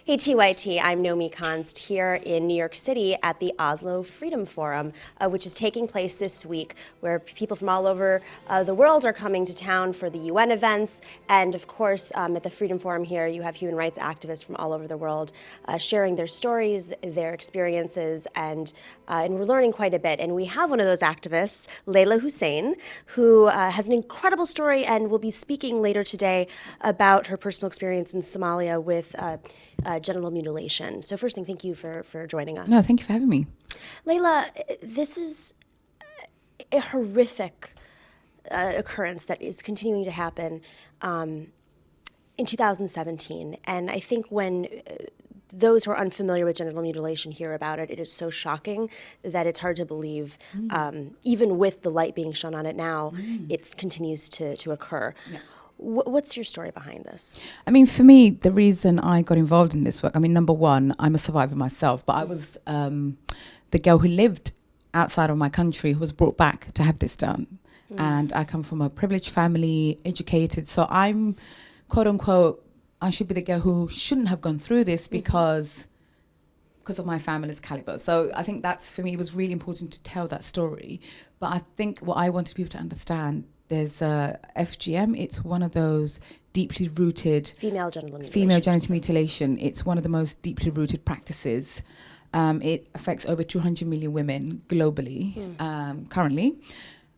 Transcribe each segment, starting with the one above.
Hey TYT, I'm Nomi Konst here in New York City at the Oslo Freedom Forum, which is taking place this week, where people from all over the world are coming to town for the UN events. And of course, at the Freedom Forum here, you have human rights activists from all over the world sharing their stories, their experiences, and we're learning quite a bit. And we have one of those activists, Leyla Hussein, who has an incredible story and will be speaking later today about her personal experience in Somalia with genital mutilation. So first thing, thank you for joining us. No, thank you for having me. Leyla, this is a horrific occurrence that is continuing to happen in 2017. And I think when those who are unfamiliar with genital mutilation hear about it, it is so shocking that it's hard to believe, even with the light being shone on it now, it continues to occur. Yeah. What's your story behind this? I mean, for me, the reason I got involved in this work, I mean, number one, I'm a survivor myself, but I was the girl who lived outside of my country who was brought back to have this done. And I come from a privileged family, educated, so I'm, quote unquote, I should be the girl who shouldn't have gone through this because of my family's caliber. So I think that's, for me, it was really important to tell that story. But I think what I wanted people to understand, there's FGM, it's one of those deeply rooted... Female genital mutilation. It's one of the most deeply rooted practices. It affects over 200 million women globally, currently.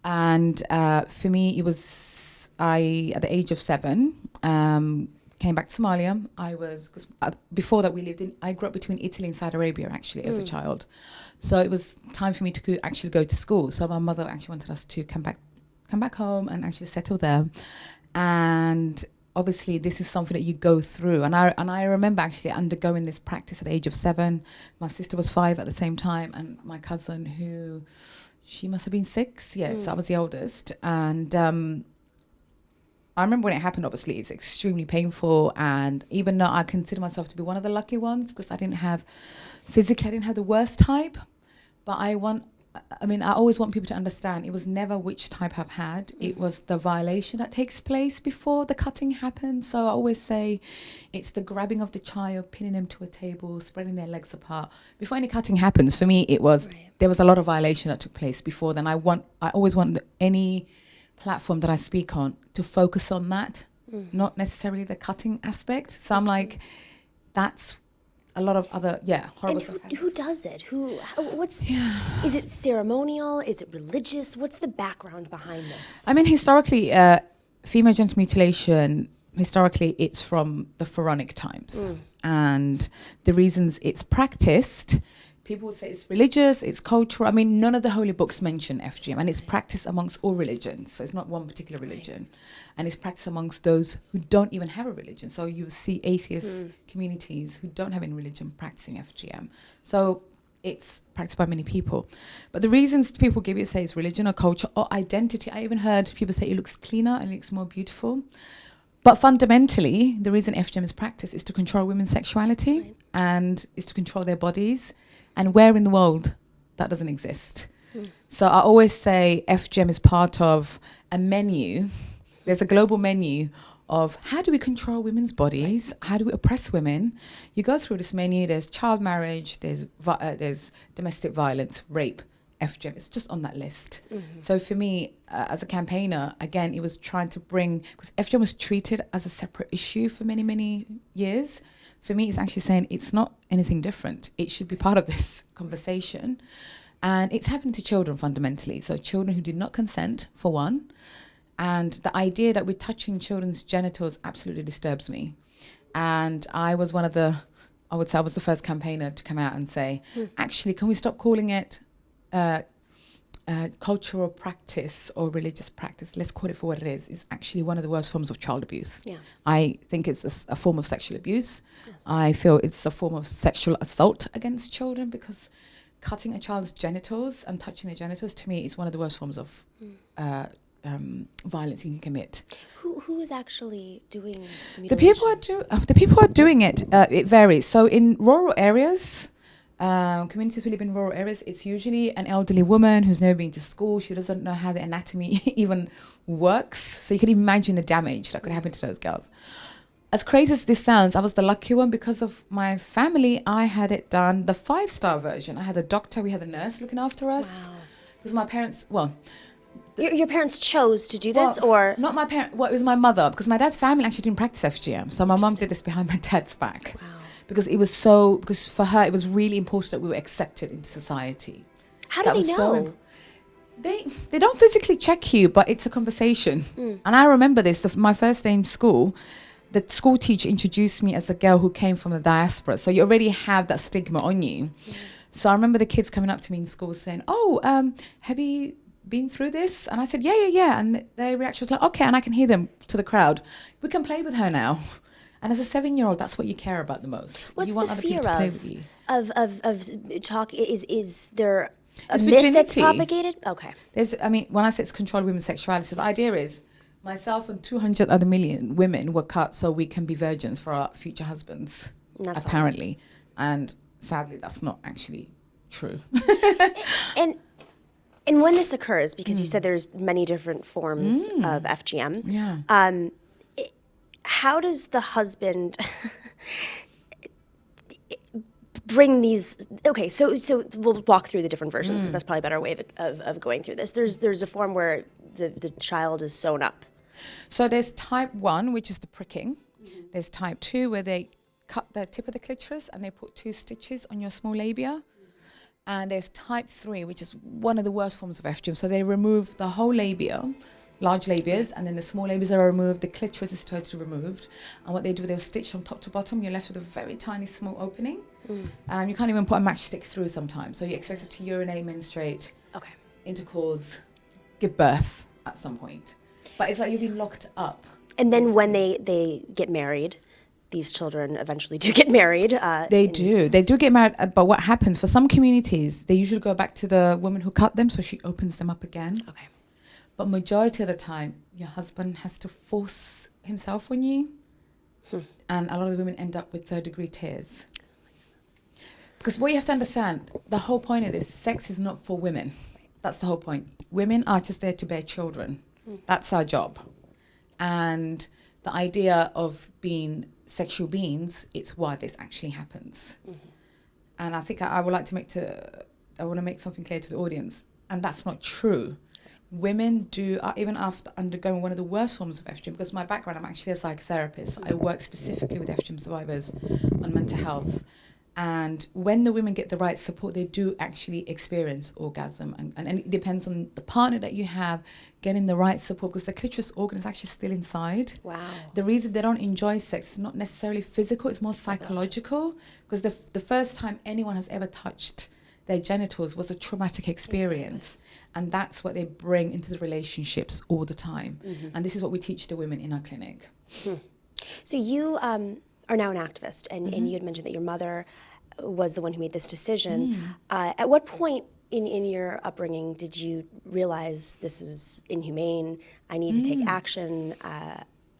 And for me, it was, at the age of 7, came back to Somalia. Because before that I grew up between Italy and Saudi Arabia actually as a child. So it was time for me to actually go to school. So my mother actually wanted us to come back home and actually settle there. And obviously this is something that you go through. And I remember actually undergoing this practice at the age of 7. My sister was 5 at the same time, and my cousin, who she must have been 6. Yes, I was the oldest. And I remember when it happened, obviously, it's extremely painful. And even though I consider myself to be one of the lucky ones, because I didn't have the worst type. But I always want people to understand it was never which type I've had. It was the violation that takes place before the cutting happens. So I always say it's the grabbing of the child, pinning them to a table, spreading their legs apart. Before any cutting happens, for me, it was, there was a lot of violation that took place before then. I always want any platform that I speak on to focus on that, not necessarily the cutting aspect. So I'm like, that's a lot of other, horrible stuff. Who does it? Is it ceremonial? Is it religious? What's the background behind this? I mean, historically, female genital mutilation, historically, it's from the pharaonic times. And the reasons it's practiced, people will say it's religious, it's cultural. I mean, none of the holy books mention FGM, and it's practiced amongst all religions. So it's not one particular religion. And it's practiced amongst those who don't even have a religion. So you see atheist communities who don't have any religion practicing FGM. So it's practiced by many people. But the reasons people give you say it's religion or culture or identity. I even heard people say it looks cleaner and it looks more beautiful. But fundamentally, the reason FGM is practiced is to control women's sexuality and is to control their bodies. And where in the world that doesn't exist? So I always say FGM is part of a menu. There's a global menu of how do we control women's bodies? How do we oppress women? You go through this menu. There's child marriage. There's domestic violence, rape, FGM. It's just on that list. So for me, as a campaigner, again, it was trying to bring, because FGM was treated as a separate issue for many, many years. For me, it's actually saying it's not anything different. It should be part of this conversation. And it's happening to children fundamentally. So children who did not consent, for one. And the idea that we're touching children's genitals absolutely disturbs me. And I was I would say I was the first campaigner to come out and say, actually, can we stop calling it cultural practice or religious practice? Let's call it for what it is. It's actually one of the worst forms of child abuse. I think it's a form of sexual abuse. I feel it's a form of sexual assault against children, because cutting a child's genitals and touching their genitals, to me, is one of the worst forms of violence you can commit. Who is actually doing mutilation? The people who are doing it, it varies. So in rural areas, communities who live in rural areas, it's usually an elderly woman who's never been to school. She doesn't know how the anatomy even works. So you can imagine the damage that could happen to those girls. as crazy as this sounds, I was the lucky one because of my family. I had it done the 5-star version. I had a doctor, we had a nurse looking after us. Wow. Because my parents, well, Your parents chose to do this, or not my parent. Well, it was my mother, because my dad's family actually didn't practice FGM. So my mum did this behind my dad's back. Wow. Because because for her it was really important that we were accepted into society. How do they know? They don't physically check you, but it's a conversation. And I remember this. My first day in school, the school teacher introduced me as a girl who came from the diaspora. So you already have that stigma on you. So I remember the kids coming up to me in school saying, "Oh, have you been through this?" And I said, yeah. And their reaction was like, "Okay." And I can hear them to the crowd, "We can play with her now." And as a 7-year-old, that's what you care about the most. What's you want the other fear people to play with you. of talk? Is there a It's myth that's virginity. propagated? Okay. When I say it's control women's sexuality, the idea is myself and 200 other million women were cut so we can be virgins for our future husbands, apparently. And sadly, that's not actually true. And when this occurs, because you said there's many different forms of FGM, how does the husband bring these? Okay, so we'll walk through the different versions because that's probably a better way of going through this. There's a form where the child is sewn up. So there's type 1, which is the pricking. There's type 2, where they cut the tip of the clitoris and they put 2 stitches on your small labia. And there's type 3, which is one of the worst forms of FGM. So they remove the whole labia, large labias, and then the small labias are removed. The clitoris is totally removed. And what they do, they'll stitch from top to bottom. You're left with a very tiny, small opening. You can't even put a matchstick through sometimes. So you're expected to urinate, menstruate, intercourse, give birth at some point. But it's like you've been locked up. And then when they get married, these children eventually do get married. They do get married. But what happens for some communities, they usually go back to the woman who cut them, so she opens them up again. Okay. But majority of the time, your husband has to force himself on you. And a lot of the women end up with 3rd-degree tears. Because what you have to understand, the whole point of this, sex is not for women. That's the whole point. Women are just there to bear children. That's our job. And the idea of being sexual beings, it's why this actually happens. And I think I would like to I want to make something clear to the audience, and that's not true. Women do, even after undergoing one of the worst forms of FGM, because my background, I'm actually a psychotherapist. I work specifically with FGM survivors on mental health. And when the women get the right support, they do actually experience orgasm. And it depends on the partner that you have, getting the right support, because the clitoris organ is actually still inside. Wow. The reason they don't enjoy sex is not necessarily physical, it's more psychological. Because the first time anyone has ever touched their genitals was a traumatic experience. And that's what they bring into the relationships all the time. And this is what we teach the women in our clinic. So you are now an activist, and you had mentioned that your mother was the one who made this decision. At what point in your upbringing did you realize this is inhumane, I need to take action,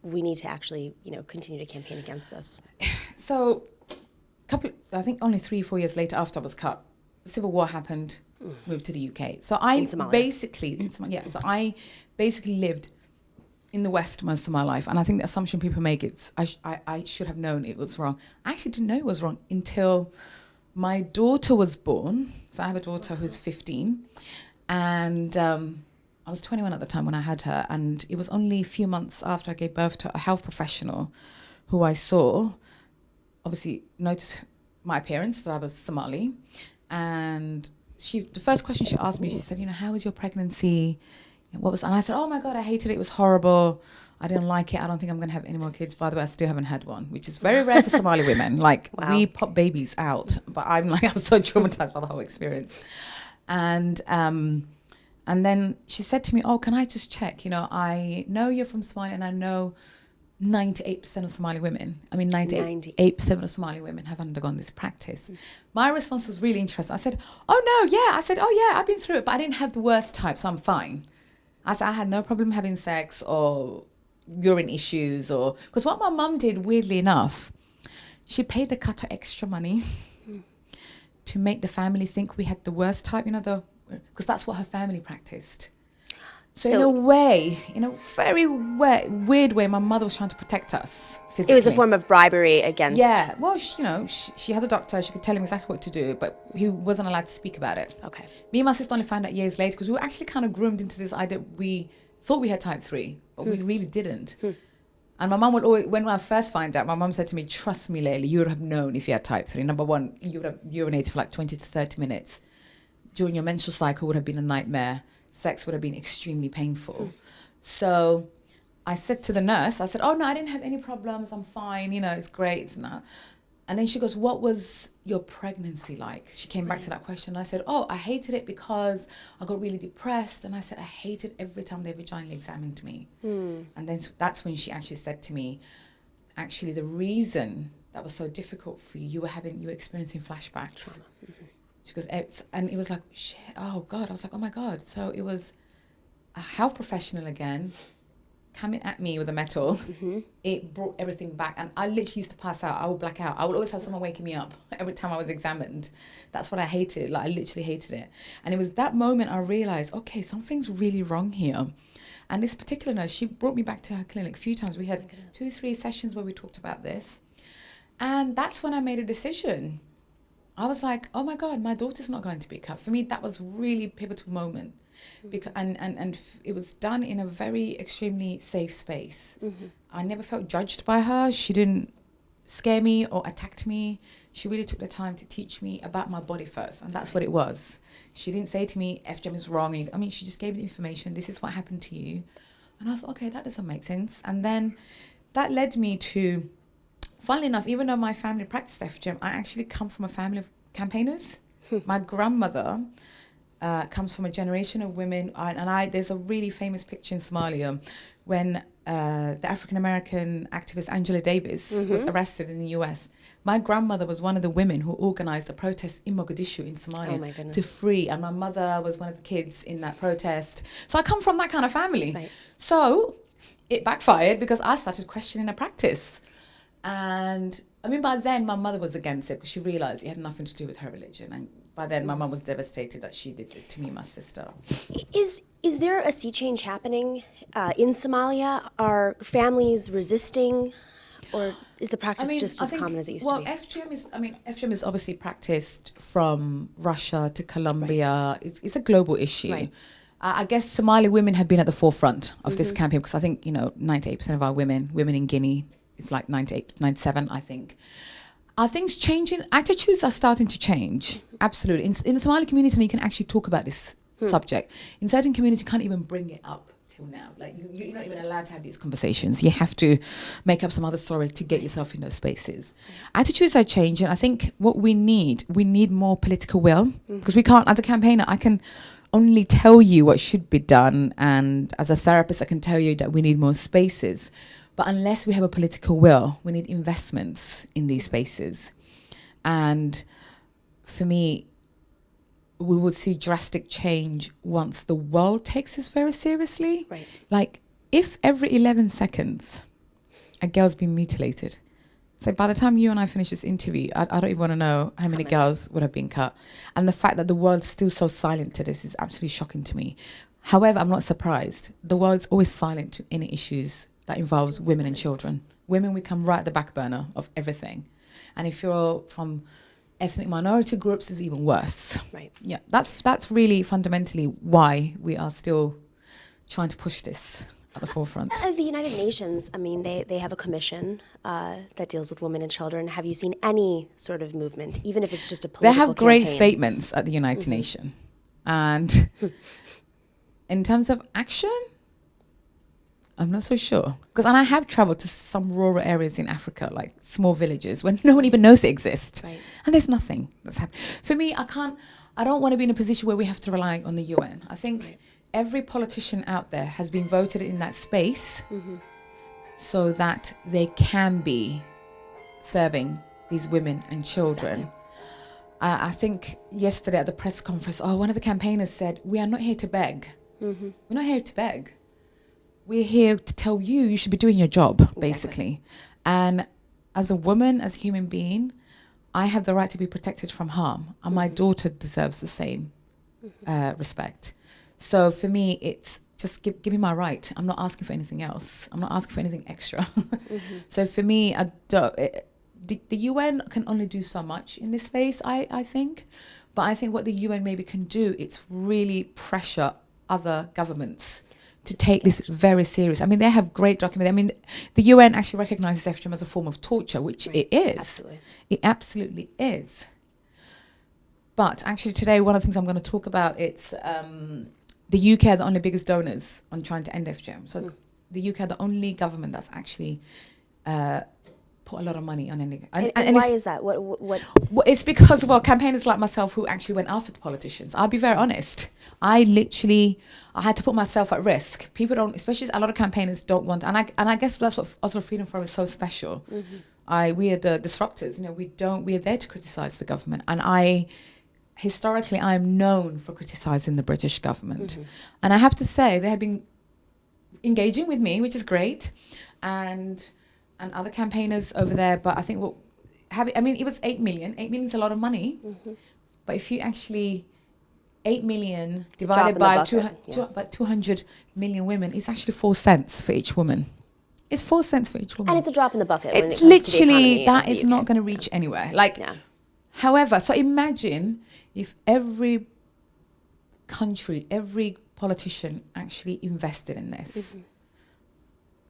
we need to actually continue to campaign against this? So I think only 3-4 years later after I was cut, the Civil War happened, moved to the UK. So I basically lived in the West most of my life, and I think the assumption people make is I should have known it was wrong. I actually didn't know it was wrong until my daughter was born. So I have a daughter who's 15, and I was 21 at the time when I had her, and it was only a few months after I gave birth to a health professional who I saw, obviously noticed my appearance, that I was Somali, and the first question she asked me, she said, how was your pregnancy? And I said, oh my God, I hated it. It was horrible. I didn't like it. I don't think I'm going to have any more kids. By the way, I still haven't had one, which is very rare for Somali women. Like, we pop babies out, but I'm so traumatized by the whole experience. And then she said to me, oh, can I just check? I know you're from Somalia, and I know 98% of Somali women, 98% of Somali women have undergone this practice. My response was really interesting. I said, oh no, yeah. I said, oh yeah, I've been through it, but I didn't have the worst type, so I'm fine. I said, I had no problem having sex or urine issues, because what my mum did, weirdly enough, she paid the cutter extra money to make the family think we had the worst type, because that's what her family practiced. So in a way, in a very weird way, my mother was trying to protect us physically. It was a form of bribery against... Yeah, well, she had a doctor. She could tell him exactly what to do, but he wasn't allowed to speak about it. Okay. Me and my sister only found out years later because we were actually kind of groomed into this idea. We thought we had type 3, but we really didn't. And my mum would always, when I first found out, my mum said to me, trust me, Layla, you would have known if you had type 3. Number one, you would have urinated for like 20 to 30 minutes. During your menstrual cycle would have been a nightmare. Sex would have been extremely painful. So I said to the nurse, I said, oh, no, I didn't have any problems. I'm fine. It's great. It's not. And then she goes, what was your pregnancy like? She came back to that question. And I said, oh, I hated it because I got really depressed. And I said, I hated every time they vaginally examined me. And then that's when she actually said to me, actually, the reason that was so difficult for you, you were experiencing flashbacks. Trauma. She goes, and it was like, shit, oh God. I was like, oh my God. So it was a health professional again coming at me with a metal. It brought everything back. And I literally used to pass out. I would black out. I would always have someone waking me up every time I was examined. That's what I hated. Like, I literally hated it. And it was that moment I realized, okay, something's really wrong here. And this particular nurse, she brought me back to her clinic a few times. We had 2-3 sessions where we talked about this. And that's when I made a decision. I was like, oh my God, my daughter's not going to be cut. For me, that was really a pivotal moment. Because, and it was done in a very extremely safe space. I never felt judged by her. She didn't scare me or attack me. She really took the time to teach me about my body first. And that's what it was. She didn't say to me, FGM is wrong. I mean, she just gave me the information. This is what happened to you. And I thought, okay, that doesn't make sense. And then that led me to... Funnily enough, even though my family practiced FGM, I actually come from a family of campaigners. My grandmother comes from a generation of women, and there's a really famous picture in Somalia when the African-American activist Angela Davis was arrested in the US. My grandmother was one of the women who organized a protest in Mogadishu in Somalia to free, and my mother was one of the kids in that protest. So I come from that kind of family. Right. So it backfired because I started questioning her practice. And I mean, by then my mother was against it because she realized it had nothing to do with her religion. And by then my mum was devastated that she did this to me and my sister. Is there a sea change happening in Somalia? Are families resisting, or is the practice just as common as it used to be? Well, FGM is obviously practiced from Russia to Colombia. Right. It's a global issue. Right. I guess Somali women have been at the forefront of this campaign because I think 98% of our women in Guinea. It's like 98, 97, I think. Are things changing? Attitudes are starting to change. Absolutely. In the Somali community, you can actually talk about this subject. In certain communities, you can't even bring it up till now. Like, you're not even allowed to have these conversations. You have to make up some other story to get yourself in those spaces. Attitudes are changing. I think what we need more political will. Because we can't, as a campaigner, I can only tell you what should be done. And as a therapist, I can tell you that we need more spaces. But unless we have a political will, we need investments in these spaces. And for me, we will see drastic change once the world takes this very seriously. Right. Like, if every 11 seconds a girl's been mutilated, so by the time you and I finish this interview, I don't even want to know how many girls would have been cut. And the fact that the world's still so silent to this is absolutely shocking to me. However, I'm not surprised. The world's always silent to any issues that involves women and children. Women, we come right at the back burner of everything. And if you're from ethnic minority groups, it's even worse. Right. Yeah, that's really fundamentally why we are still trying to push this at the forefront. The United Nations, I mean, they have a commission that deals with women and children. Have you seen any sort of movement, even if it's just a political They have great campaign? statements at the United Nations. And in terms of action, I'm not so sure. And I have traveled to some rural areas in Africa, like small villages, where no one even knows they exist. Right. And there's nothing that's happening. For me, I don't want to be in a position where we have to rely on the UN. I think every politician out there has been voted in that space so that they can be serving these women and children. Exactly. I think yesterday at the press conference, one of the campaigners said, we are not here to beg. We're not here to beg. We're here to tell you should be doing your job, basically. And as a woman, as a human being, I have the right to be protected from harm. And my daughter deserves the same respect. So for me, it's just give me my right. I'm not asking for anything else. I'm not asking for anything extra. So for me, the UN can only do so much in this space, I think. But I think what the UN maybe can do, it's really pressure other governments to take this very serious. I mean, they have great documents. I mean, the UN actually recognizes FGM as a form of torture, which it is. Absolutely. It absolutely is. But actually today, one of the things I'm going to talk about, it's the UK are the only biggest donors on trying to end FGM. So the UK are the only government that's actually put a lot of money on ending it. And why is that? What? Well, it's because, campaigners like myself who actually went after the politicians. I'll be very honest. I had to put myself at risk. People don't, especially a lot of campaigners don't want, and I guess that's what Oslo Freedom Forum is so special. We are the disruptors. We are there to criticize the government. And historically, I'm known for criticizing the British government. And I have to say, they have been engaging with me, which is great. And other campaigners over there, but I think it was 8 million. 8 million is a lot of money. But if you actually, 8 million divided by 200 million women, it's actually 4 cents for each woman. It's 4 cents for each woman. And it's a drop in the bucket. When it comes literally, to the that is not going to reach anywhere. However, so imagine if every country, every politician actually invested in this,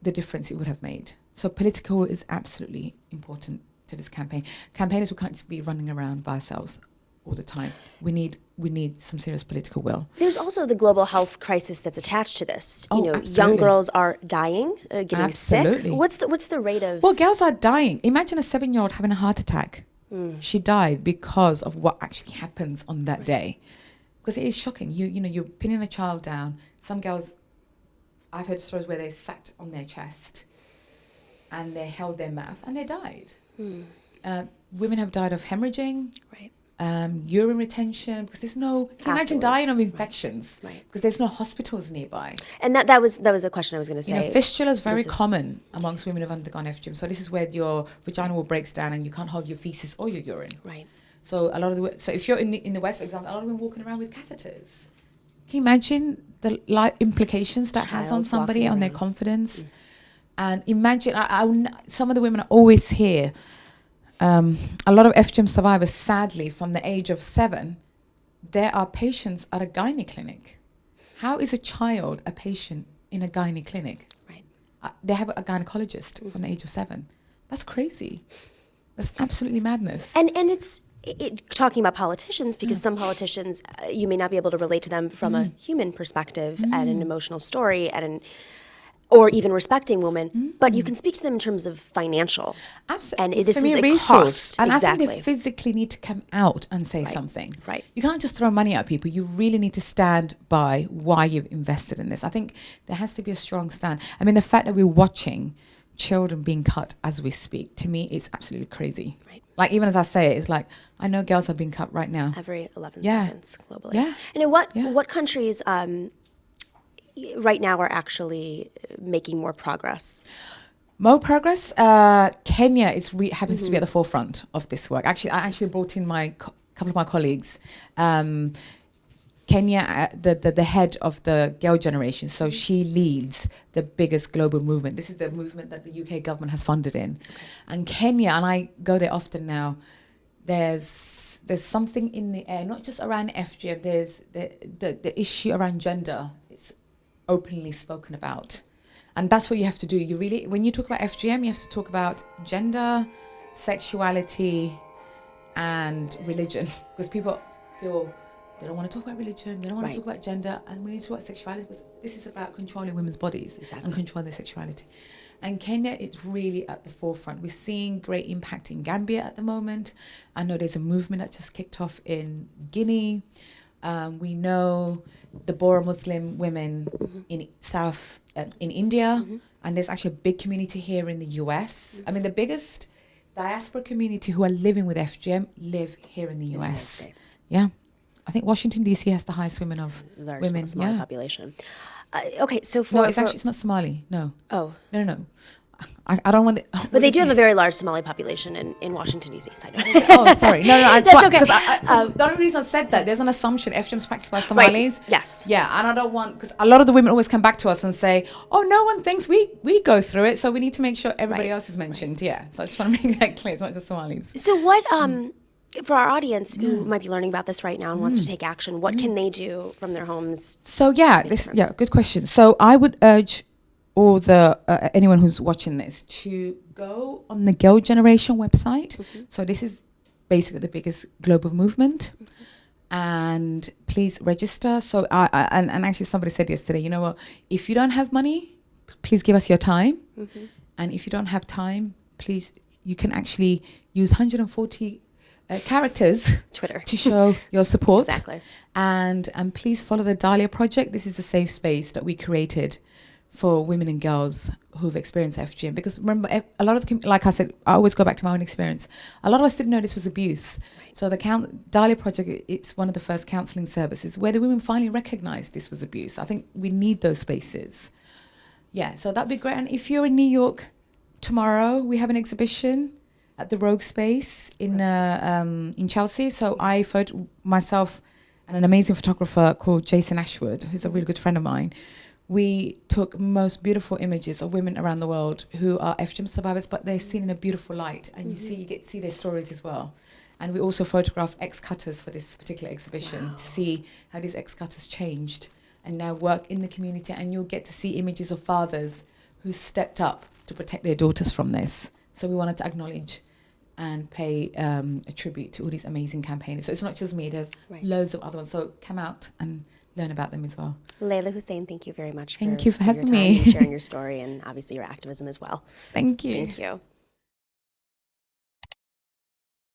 the difference it would have made. So political is absolutely important to this campaign. Campaigners, we can't just be running around by ourselves all the time. We need some serious political will. There's also the global health crisis that's attached to this. Absolutely. Young girls are dying, getting Absolutely. sick. What's the rate of? Well, girls are dying. Imagine a 7-year-old having a heart attack. She died because of what actually happens on that day. Because it is shocking. You're pinning a child down. Some girls, I've heard stories where they sat on their chest and they held their mouth and they died. Women have died of hemorrhaging, urine retention, because there's no, imagine dying of infections, because there's no hospitals nearby. And that was a question I was going to say. Fistula is very common amongst women who've undergone FGM. So this is where your vagina will breaks down and you can't hold your feces or your urine. Right. So a lot of so if you're in the West, for example, a lot of women walking around with catheters. Can you imagine the implications that has on somebody, on their confidence? And imagine, some of the women I always hear, a lot of FGM survivors, sadly, from the age of 7, there are patients at a gynae clinic. How is a child a patient in a gynae clinic? Right. They have a gynecologist from the age of 7. That's crazy. That's absolutely madness. And it's talking about politicians, because some politicians, you may not be able to relate to them from a human perspective and an emotional story or even respecting women, but you can speak to them in terms of financial. Absolutely. And this is a cost. And exactly. I think they physically need to come out and say something. Right. You can't just throw money at people. You really need to stand by why you've invested in this. I think there has to be a strong stand. I mean, the fact that we're watching children being cut as we speak, to me, it's absolutely crazy. Right. Like, even as I say it, it's like, I know girls are being cut right now. Every 11 seconds globally. Yeah. And in what countries right now are actually making more progress? More progress? Kenya happens to be at the forefront of this work. Actually, I actually brought in couple of my colleagues. Kenya, the head of the girl generation, so she leads the biggest global movement. This is the movement that the UK government has funded in. Okay. And Kenya, and I go there often now, there's something in the air, not just around FGM, there's the issue around gender. It's openly spoken about. And that's what you have to do. When you talk about FGM, you have to talk about gender, sexuality, and religion. Because people feel they don't want to talk about religion, they don't want to talk about gender, and we need to talk about sexuality, because this is about controlling women's bodies and controlling their sexuality. And Kenya is really at the forefront. We're seeing great impact in Gambia at the moment. I know there's a movement that just kicked off in Guinea. We know the Bora Muslim women in India, and there's actually a big community here in the US. I mean, the biggest diaspora community who are living with FGM live here in the US. States. Yeah. I think Washington, D.C. has the highest women of women. Somali population. Okay, so it's not Somali. No. Oh. No. I don't want. But they do have a very large Somali population in Washington, D.C. Side note. Oh, sorry. No, That's okay. Because the only reason I said that, there's an assumption FGM is practiced by Somalis. Right. Yes. Yeah, and I don't want, because a lot of the women always come back to us and say, oh, no one thinks we go through it, so we need to make sure everybody else is mentioned. Yeah, so I just want to make that clear. It's not just Somalis. So what, for our audience who might be learning about this right now and wants to take action, what can they do from their homes? So good question. So I would urge all the anyone who's watching this to go on the Girl Generation website. So this is basically the biggest global movement, and please register. So and actually somebody said yesterday, you know what, if you don't have money, please give us your time, and if you don't have time, please, you can actually use 140 characters Twitter to show your support. Exactly. And please follow the Dahlia Project. This is a safe space that we created for women and girls who've experienced FGM. Because remember, a lot of the, like I said, I always go back to my own experience. A lot of us didn't know this was abuse. Right. So the Dahlia Project, it's one of the first counselling services where the women finally recognised this was abuse. I think we need those spaces. Yeah, so that'd be great. And if you're in New York tomorrow, we have an exhibition at the Rogue Space in Chelsea. So I myself and an amazing photographer called Jason Ashwood, who's a really good friend of mine. We took most beautiful images of women around the world who are FGM survivors, but they're seen in a beautiful light, and you get to see their stories as well. And we also photographed ex-cutters for this particular exhibition to see how these ex-cutters changed and now work in the community. And you'll get to see images of fathers who stepped up to protect their daughters from this. So we wanted to acknowledge and pay a tribute to all these amazing campaigners. So it's not just me, there's loads of other ones. So come out and learn about them as well. Leyla Hussein, thank you very much for having your time me and sharing your story, and obviously your activism as well. Thank you. Thank you.